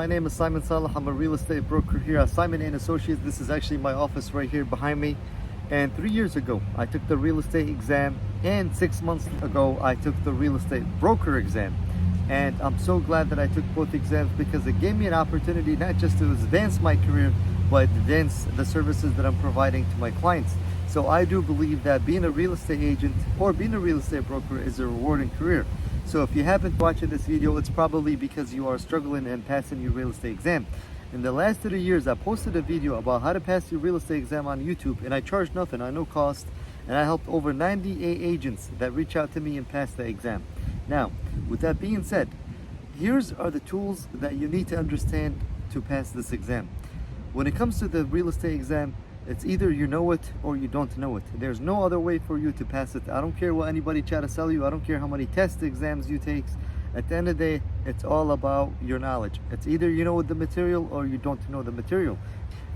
My name is Simon Saleh. I'm a real estate broker here at Simon & Associates. This is actually my office right here behind me. And 3 years ago, I took the real estate exam, and 6 months ago, I took the real estate broker exam. And I'm so glad that I took both exams because it gave me an opportunity not just to advance my career, but advance the services that I'm providing to my clients. So I do believe that being a real estate agent or being a real estate broker is a rewarding career. So if you haven't watched this video, it's probably because you are struggling and passing your real estate exam. In the last 3 years, I posted a video about how to pass your real estate exam on YouTube, and I charged nothing, no cost, and I helped over 98 agents that reach out to me and pass the exam. Now, with that being said, here's are the tools that you need to understand to pass this exam. When it comes to the real estate exam, it's either you know it or you don't know it. There's no other way for you to pass it. I don't care what anybody try to sell you. I don't care how many test exams you take. At the end of the day, it's all about your knowledge. It's either you know the material or you don't know the material.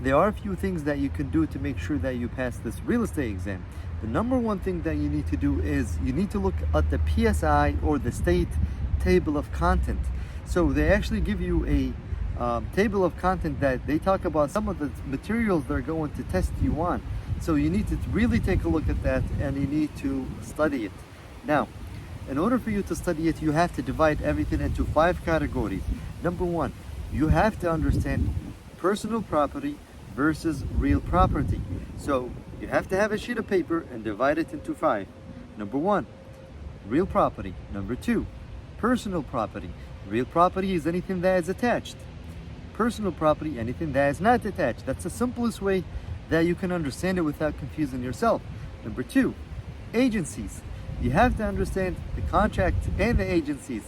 There are a few things that you can do to make sure that you pass this real estate exam. The number one thing that you need to do is you need to look at the PSI or the state table of content. So they actually give you a table of content that they talk about some of the materials they're going to test you on. So you need to really take a look at that, and you need to study it. Now, in order for you to study it, you have to divide everything into 5 categories. Number 1, you have to understand personal property versus real property. So you have to have a sheet of paper and divide it into 5. Number 1, real property. Number 2, personal property. Real property is anything that is attached. Personal property, anything that is not attached. That's the simplest way that you can understand it without confusing yourself. Number 2, agencies. You have to understand the contract and the agencies.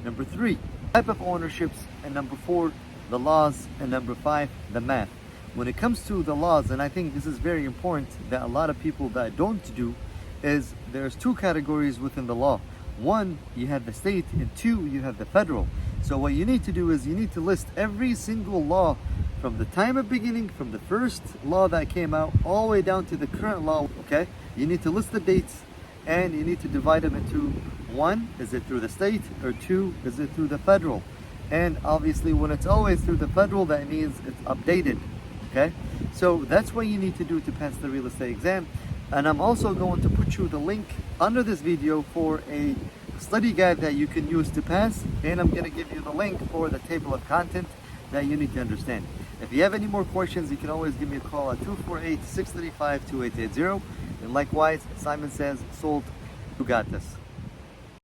Number 3, type of ownerships. And number 4, the laws. And number 5, the math. When it comes to the laws, and I think this is very important that a lot of people that don't do, is there's 2 categories within the law. 1, you have the state, and 2, you have the federal. So what you need to do is you need to list every single law from the time of beginning, from the first law that came out all the way down to the current law, okay? You need to list the dates, and you need to divide them into 1, is it through the state, or 2, is it through the federal? And obviously when it's always through the federal, that means it's updated, okay? So that's what you need to do to pass the real estate exam. And I'm also going to put you the link under this video for a study guide that you can use to pass, and I'm going to give you the link for the table of content that you need to understand. If you have any more questions, you can always give me a call at 248-635-2880. And likewise, Simon says, sold, you got this.